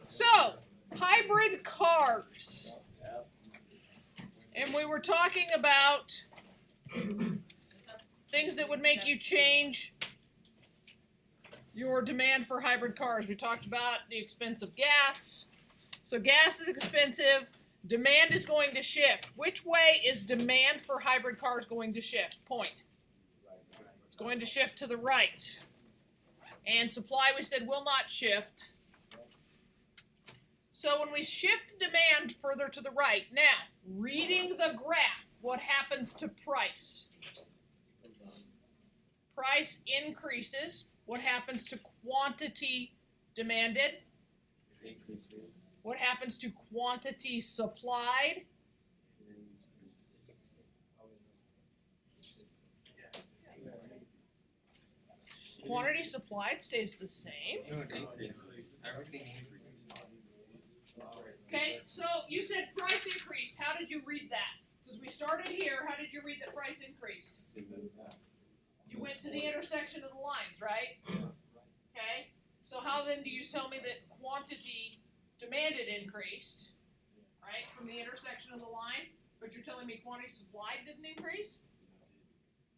So, hybrid cars. And we were talking about things that would make you change your demand for hybrid cars. We talked about the expense of gas. So gas is expensive. Demand is going to shift. Which way is demand for hybrid cars going to shift? Point. It's going to shift to the right. And supply, we said, will not shift. So when we shift demand further to the right, now, reading the graph, what happens to price? Price increases. What happens to quantity demanded? What happens to quantity supplied? Quantity supplied stays the same. Okay, so you said price increased. How did you read that? Because we started here. How did you read that price increased? You went to the intersection of the lines, right? Okay, so how then do you tell me that quantity demanded increased, right, from the intersection of the line, but you're telling me quantity supplied didn't increase?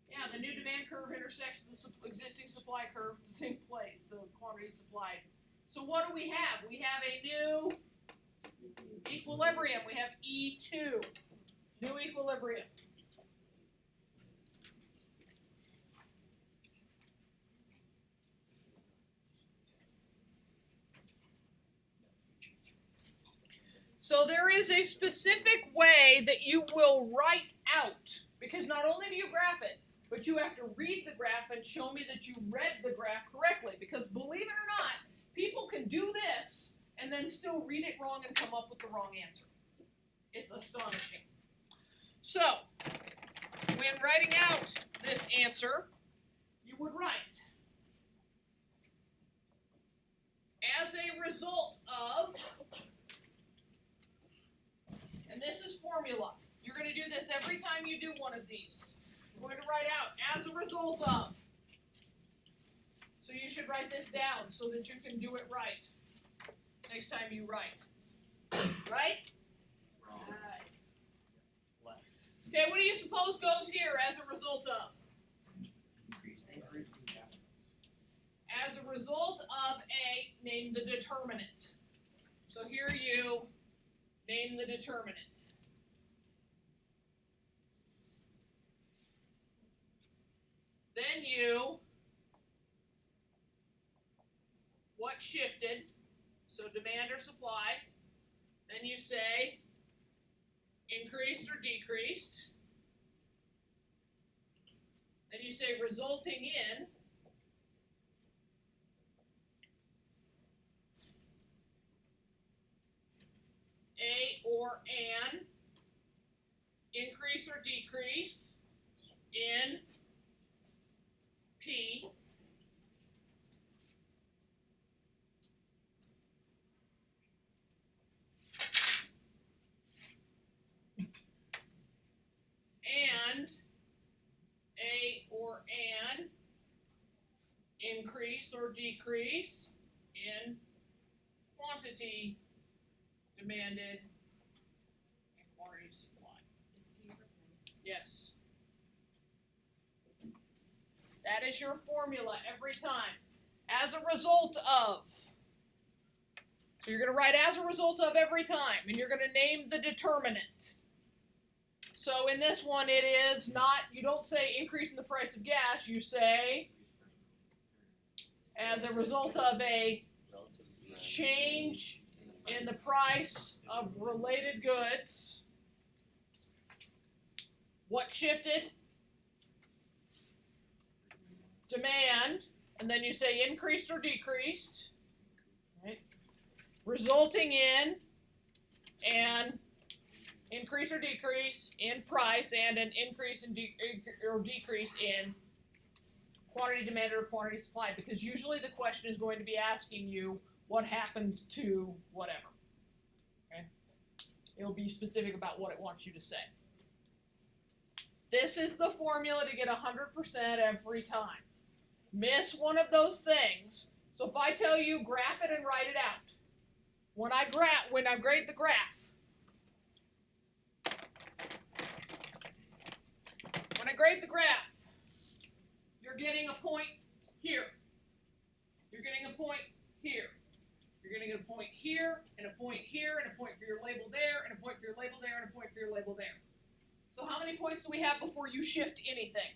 Yeah, the new demand curve intersects the existing supply curve at the same place, so quantity supplied. So what do we have? We have a new equilibrium. We have E2, new equilibrium. So there is a specific way that you will write out, because not only do you graph it, but you have to read the graph and show me that you read the graph correctly. Because believe it or not, people can do this and then still read it wrong and come up with the wrong answer. It's astonishing. So, when writing out this answer, you would write, as a result of, and this is formula. You're going to do this every time you do one of these. You're going to write out, as a result of. So you should write this down so that you can do it right next time you write. Right? Right. Okay, what do you suppose goes here as a result of? As a result of a, name the determinant. So here you name the determinant. Then you, what shifted, so demand or supply, then you say increased or decreased, then you say resulting in, a or an increase or decrease in P and a or an increase or decrease in quantity demanded and quantity supplied. Is P replaced? Yes. That is your formula every time. As a result of. So you're going to write as a result of every time, and you're going to name the determinant. So in this one, it is not, you don't say increase in the price of gas, you say as a result of a change in the price of related goods. What shifted? Demand, and then you say increased or decreased, right? Resulting in an increase or decrease in price and an increase in or decrease in quantity demanded or quantity supplied, because usually the question is going to be asking you what happens to whatever. Okay? It'll be specific about what it wants you to say. This is the formula to get 100% every time. Miss one of those things. So if I tell you graph it and write it out, when I grade the graph, you're getting a point here. You're getting a point here. You're getting a point here, and a point here, and a point for your label there, and a point for your label there, and a point for your label there. So how many points do we have before you shift anything?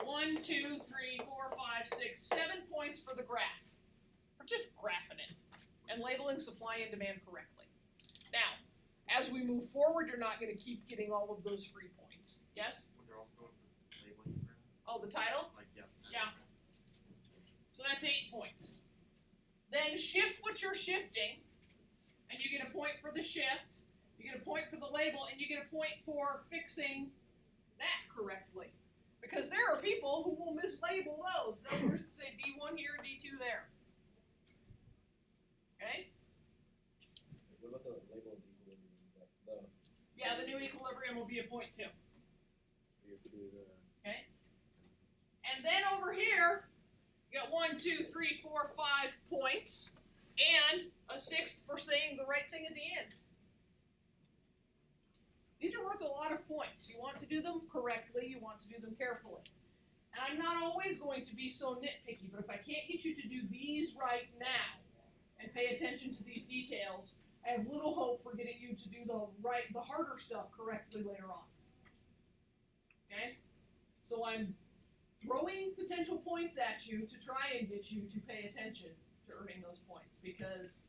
1, 2, 3, 4, 5, 6, 7 points for the graph. We're just graphing it and labeling supply and demand correctly. Now, as we move forward, you're not going to keep getting all of those free points. Yes? They're also going for labeling graph? Oh, the title? Like, yeah. Yeah. So that's 8 points. Then shift what you're shifting, and you get a point for the shift, you get a point for the label, and you get a point for fixing that correctly. Because there are people who will mislabel those. They'll say D1 here and D2 there. Okay? What about the label of equilibrium? Yeah, the new equilibrium will be a point too. We have to do the. Okay? And then over here, you got 1, 2, 3, 4, 5 points, and a 6th for saying the right thing at the end. These are worth a lot of points. You want to do them correctly, you want to do them carefully. And I'm not always going to be so nitpicky, but if I can't get you to do these right now and pay attention to these details, I have little hope for getting you to do the harder stuff correctly later on. Okay? So I'm throwing potential points at you to try and get you to pay attention to earning those points, because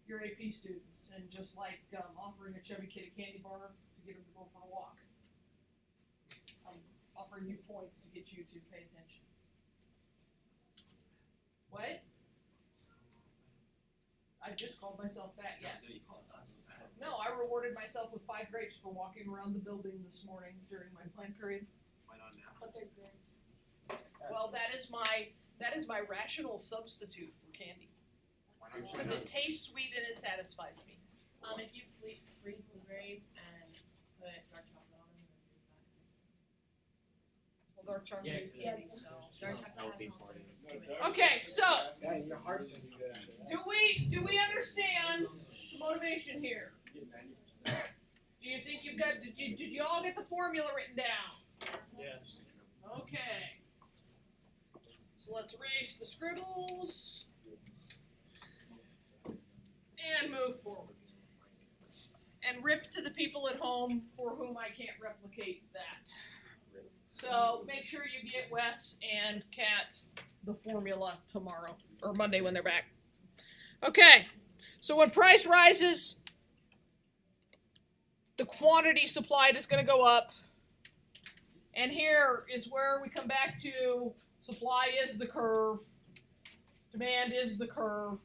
you're AP students, and just like offering a chubby kid a candy bar to get him to go for a walk, I'm offering you points to get you to pay attention. What? I just called myself fat, yes. You call it us fat. No, I rewarded myself with 5 grapes for walking around the building this morning during my plan period. Why not now? But they're grapes. Well, that is my rational substitute for candy, Why not because now? it tastes sweet and it satisfies me. If you freeze blueberries and put dark chocolate on them, and freeze that. Well, dark chocolate is Yeah. candy, so. Dark chocolate has no flavors to it. Okay, so Yeah, your heart's gonna be good after that. do we understand the motivation here? Do you think you've got? Did you all get the formula written down? Yes. Okay. So let's erase the scribbles and move forward. And rip to the people at home for whom I can't replicate that. So make sure you get Wes and Kat the formula tomorrow or Monday when they're back. Okay, so when price rises, the quantity supplied is going to go up. And here is where we come back to supply is the curve, demand is the curve.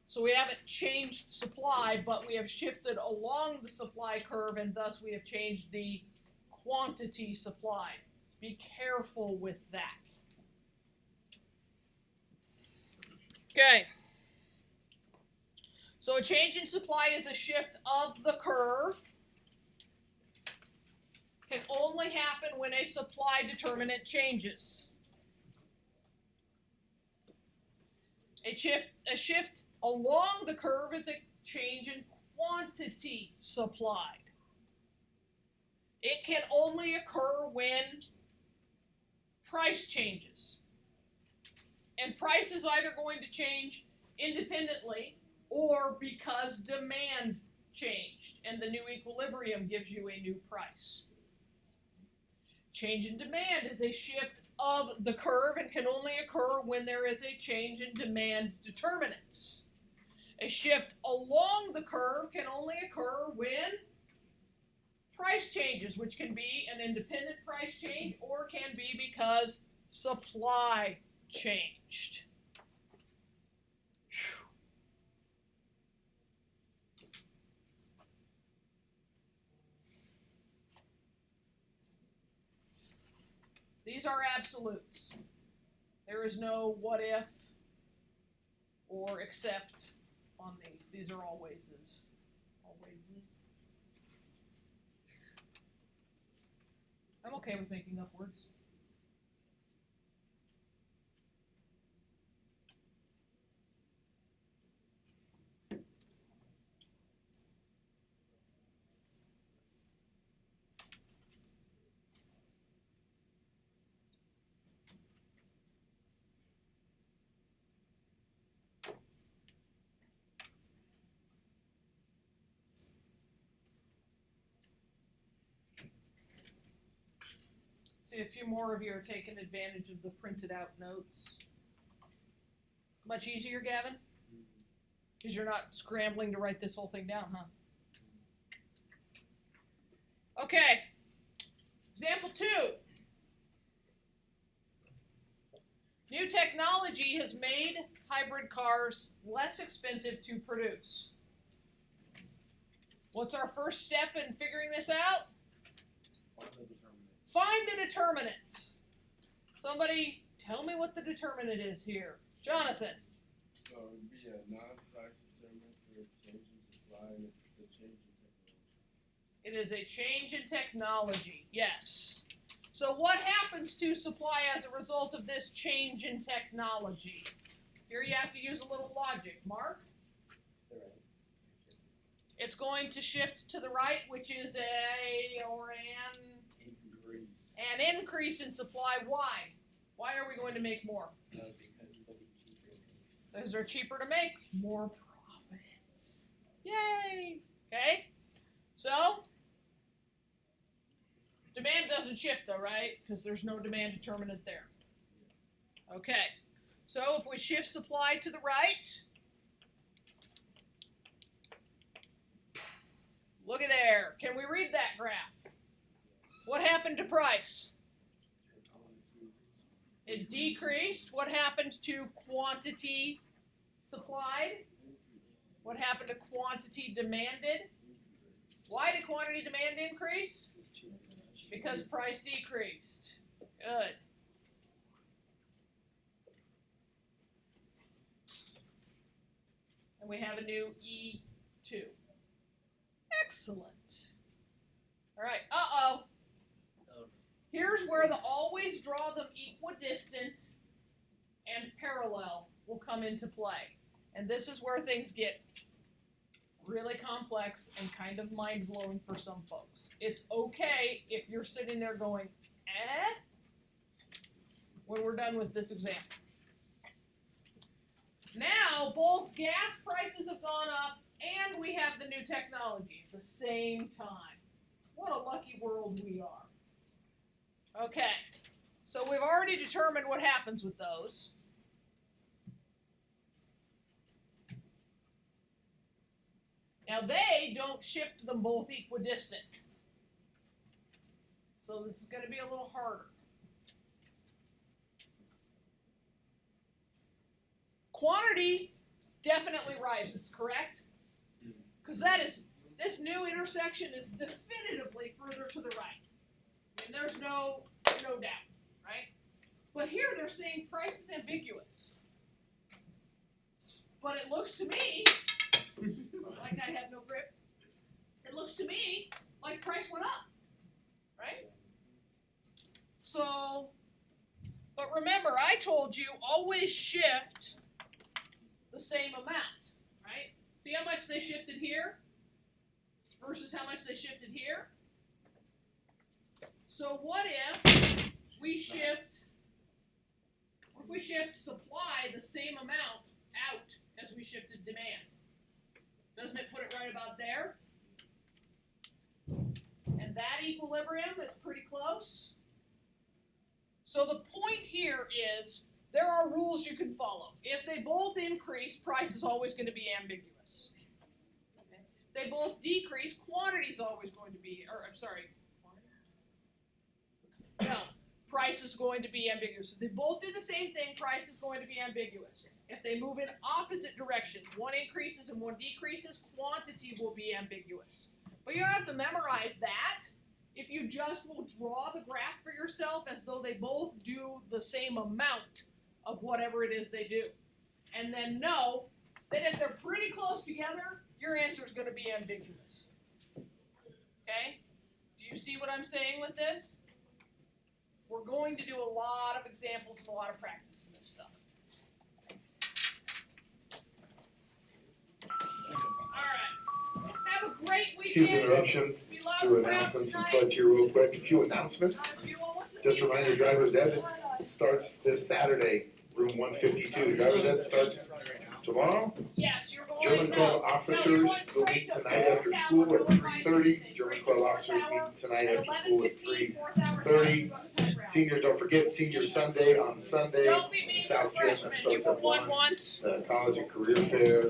So we haven't changed supply, but we have shifted along the supply curve, and thus we have changed the quantity supplied. Be careful with that. Okay. So a change in supply is a shift of the curve. Can only happen when a supply determinant changes. A shift along the curve is a change in quantity supplied. It can only occur when price changes. And price is either going to change independently or because demand changed and the new equilibrium gives you a new price. Change in demand is a shift of the curve and can only occur when there is a change in demand determinants. A shift along the curve can only occur when price changes, which can be an independent price change or can be because supply changed. Whew. These are absolutes. There is no what if or except on these. These are alwayses. Alwayses. I'm okay with making up words. See, a few more of you are taking advantage of the printed out notes. Much easier, Gavin? Because you're not scrambling to write this whole thing down, huh? Okay. Example 2. New technology has made hybrid cars less expensive to produce. What's our first step in figuring this out? Find the determinant. Somebody tell me what the determinant is here. Jonathan. So it would be a non-price determinant for change in supply, and it's the change in technology. It is a change in technology, yes. So what happens to supply as a result of this change in technology? Here you have to use a little logic. Mark? It's going to shift to the right, which is an increase in supply. Why? Why are we going to make more? Because they're cheaper to make. More profits. Yay! Okay? So, demand doesn't shift though, right? Because there's no demand determinant there. Okay. So if we shift supply to the right, look at there. Can we read that graph? What happened to price? It decreased. What happened to quantity supplied? What happened to quantity demanded? Why did quantity demand increase? Because price decreased. Good. And we have a new E2. Excellent. All right. Uh-oh. Here's where the always draw them equidistant and parallel will come into play. And this is where things get really complex and kind of mind-blowing for some folks. It's okay if you're sitting there going, when we're done with this example. Now, both gas prices have gone up and we have the new technology at the same time. What a lucky world we are. Okay, so we've already determined what happens with those. Now they don't shift them both equidistant. So this is going to be a little harder. Quantity definitely rises, correct? Because this new intersection is definitively further to the right. And there's no doubt, right? But here they're saying price is ambiguous. But it looks to me like I have no grip. It looks to me like price went up, right? So, but remember, I told you always shift the same amount, right? See how much they shifted here versus how much they shifted here? So what if we shift supply the same amount out as we shifted demand? Doesn't it put it right about there? And that equilibrium is pretty close. So the point here is there are rules you can follow. If they both increase, price is always going to be ambiguous. If they both decrease, quantity is always going to be, price is going to be ambiguous. If they both do the same thing, price is going to be ambiguous. If they move in opposite directions, one increases and one decreases, quantity will be ambiguous. But you don't have to memorize that. If you just will draw the graph for yourself as though they both do the same amount of whatever it is they do. And then know that if they're pretty close together, your answer is going to be ambiguous. Okay? Do you see what I'm saying with this? We're going to do a lot of examples and a lot of practice in this stuff. All right. Have a great weekend. Excuse the interruption. Be loud Do and proud announcements and tonight. pledge here real quick. A few announcements. Just remind your drivers ed starts this Saturday, room 152. Drivers ed starts tomorrow. Yes, you're going German Club officers will meet tonight after school at 3:30. German Club officers meet tonight after school at 3:30. Seniors, don't forget, Senior Sunday on Sunday. Don't be mean to the South Gym, that freshmen, you starts were at one 1. once. The College and Career Fair